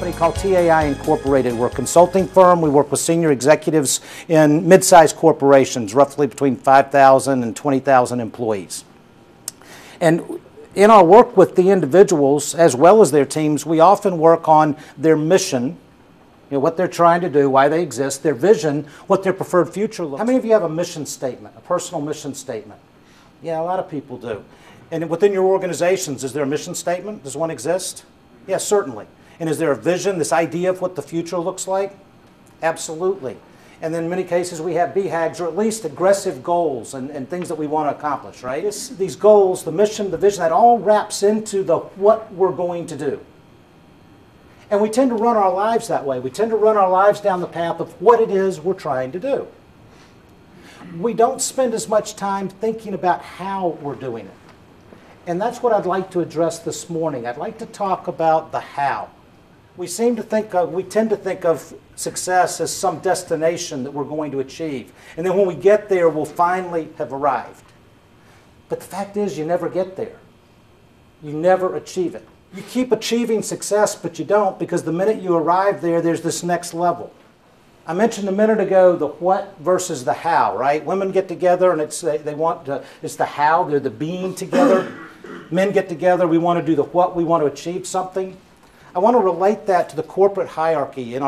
company called TAI Incorporated. We're a consulting firm. We work with senior executives in mid-sized corporations, roughly between 5,000 and 20,000 employees. And in our work with the individuals, as well as their teams, we often work on their mission, what they're trying to do, why they exist, their vision, what their preferred future looks like. How many of you have a mission statement, a personal mission statement? Yeah, a lot of people do. And within your organizations, is there a mission statement? Does one exist? Yes, certainly. And is there a vision, this idea of what the future looks like? Absolutely. And then in many cases we have BHAGs, or at least aggressive goals and things that we want to accomplish, right? These goals, the mission, the vision, that all wraps into the what we're going to do. And we tend to run our lives that way. We tend to run our lives down the path of what it is we're trying to do. We don't spend as much time thinking about how we're doing it. And that's what I'd like to address this morning. I'd like to talk about the how. We tend to think of success as some destination that we're going to achieve. And then when we get there, we'll finally have arrived. But the fact is, you never get there. You never achieve it. You keep achieving success, but you don't, because the minute you arrive there, there's this next level. I mentioned a minute ago the what versus the how, right? Women get together and it's the how, they're the being together. Men get together, we want to do the what, we want to achieve something. I want to relate that to the corporate hierarchy.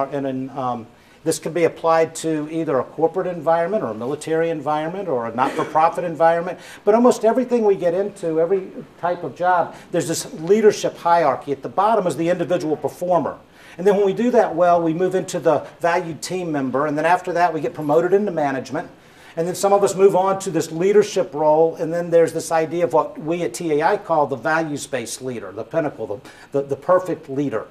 This can be applied to either a corporate environment or a military environment or a not-for-profit environment. But almost everything we get into, every type of job, there's this leadership hierarchy. At the bottom is the individual performer. And then when we do that well, we move into the valued team member. And then after that, we get promoted into management. And then some of us move on to this leadership role, and then there's this idea of what we at TAI call the values-based leader, the pinnacle, the perfect leader,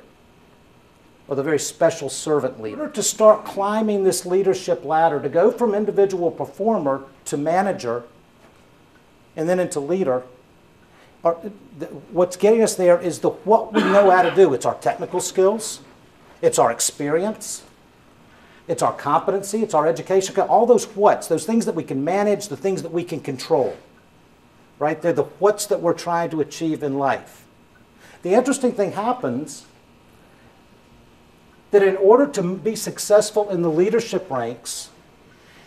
or the very special servant leader. In order to start climbing this leadership ladder, to go from individual performer to manager, and then into leader, what's getting us there is what we know how to do. It's our technical skills, it's our experience, it's our competency, it's our education, all those whats, those things that we can manage, the things that we can control. Right? They're the whats that we're trying to achieve in life. The interesting thing happens that in order to be successful in the leadership ranks,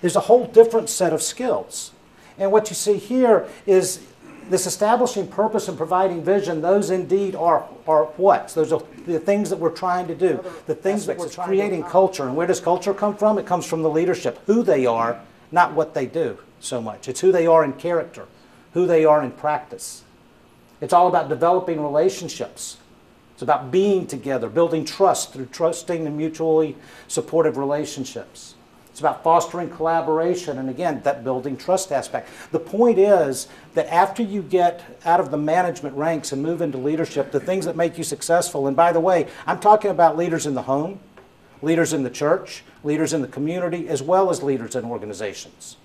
there's a whole different set of skills. And what you see here is this establishing purpose and providing vision. Those indeed are whats. Those are the things that we're trying to do. The things that we're creating culture. And where does culture come from? It comes from the leadership. Who they are, not what they do so much. It's who they are in character, who they are in practice. It's all about developing relationships. It's about being together, building trust through trusting and mutually supportive relationships. It's about fostering collaboration, and again, that building trust aspect. The point is that after you get out of the management ranks and move into leadership, the things that make you successful, and by the way, I'm talking about leaders in the home, leaders in the church, leaders in the community, as well as leaders in organizations.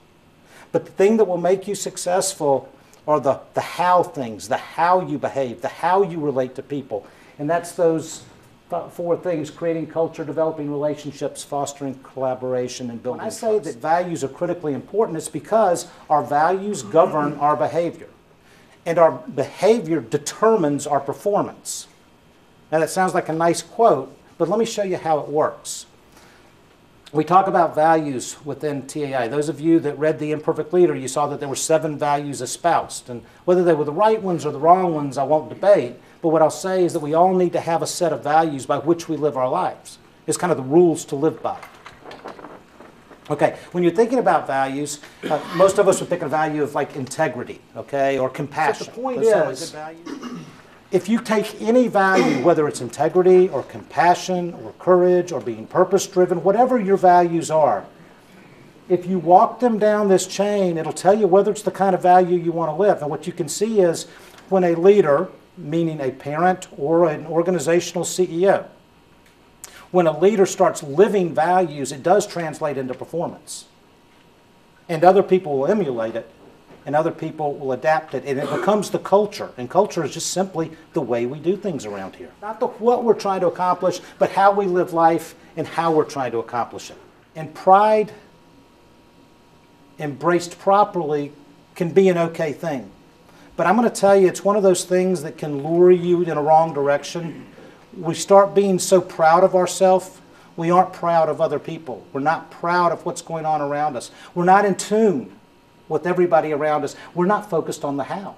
But the thing that will make you successful are the how things, the how you behave, the how you relate to people. And that's those four things: creating culture, developing relationships, fostering collaboration, and building trust. When I say that values are critically important, it's because our values govern our behavior. And our behavior determines our performance. Now that sounds like a nice quote, but let me show you how it works. We talk about values within TAI. Those of you that read The Imperfect Leader, you saw that there were 7 values espoused. And whether they were the right ones or the wrong ones, I won't debate. But what I'll say is that we all need to have a set of values by which we live our lives. It's kind of the rules to live by. Okay, when you're thinking about values, most of us would pick a value of like integrity, okay, or compassion. So the point is, if you take any value, whether it's integrity or compassion or courage or being purpose-driven, whatever your values are, if you walk them down this chain, it'll tell you whether it's the kind of value you want to live. And what you can see is when a leader, meaning a parent or an organizational CEO, when a leader starts living values, it does translate into performance. And other people will emulate it, and other people will adapt it, and it becomes the culture. And culture is just simply the way we do things around here. Not what we're trying to accomplish, but how we live life and how we're trying to accomplish it. And pride, embraced properly, can be an okay thing. But I'm going to tell you, it's one of those things that can lure you in a wrong direction we start being so proud of ourselves, we aren't proud of other people. We're not proud of what's going on around us. We're not in tune with everybody around us. We're not focused on the how.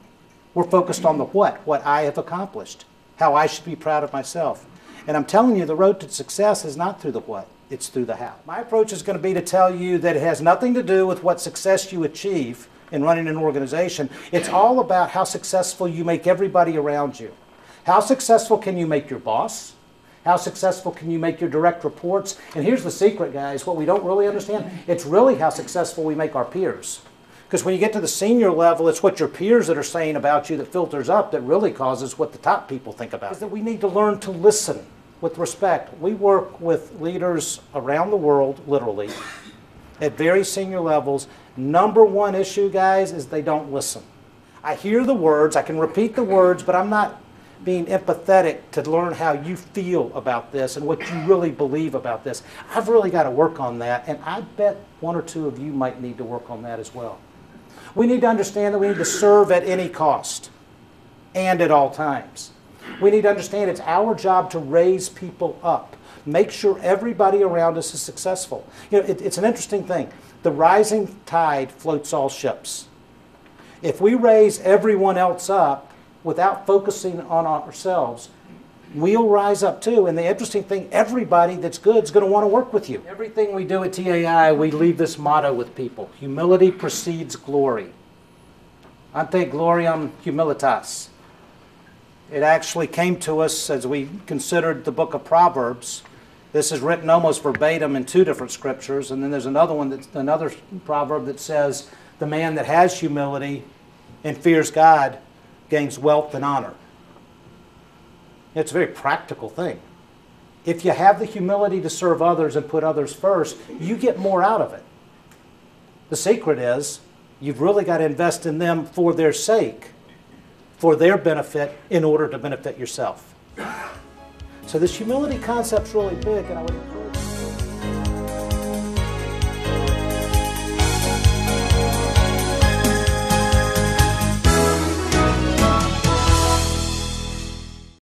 We're focused on the what I have accomplished, how I should be proud of myself. And I'm telling you, the road to success is not through the what, it's through the how. My approach is going to be to tell you that it has nothing to do with what success you achieve in running an organization. It's all about how successful you make everybody around you. How successful can you make your boss? How successful can you make your direct reports? And here's the secret, guys, what we don't really understand, it's really how successful we make our peers. Because when you get to the senior level, it's what your peers that are saying about you that filters up that really causes what the top people think about. Is that we need to learn to listen with respect. We work with leaders around the world, literally, at very senior levels. Number one issue, guys, is they don't listen. I hear the words, I can repeat the words, but I'm not being empathetic to learn how you feel about this and what you really believe about this. I've really got to work on that, and I bet one or two of you might need to work on that as well. We need to understand that we need to serve at any cost and at all times. We need to understand it's our job to raise people up, make sure everybody around us is successful. You know, it's an interesting thing. The rising tide floats all ships. If we raise everyone else up without focusing on ourselves, we'll rise up too. And the interesting thing, everybody that's good is going to want to work with you. Everything we do at TAI, we leave this motto with people. Humility precedes glory. Ante gloriam humilitas. It actually came to us as we considered the book of Proverbs. This is written almost verbatim in two different scriptures, and then there's another one, another proverb that says, the man that has humility and fears God gains wealth and honor. It's a very practical thing. If you have the humility to serve others and put others first, you get more out of it. The secret is, you've really got to invest in them for their sake, for their benefit, in order to benefit yourself. So this humility concept's really big, and I would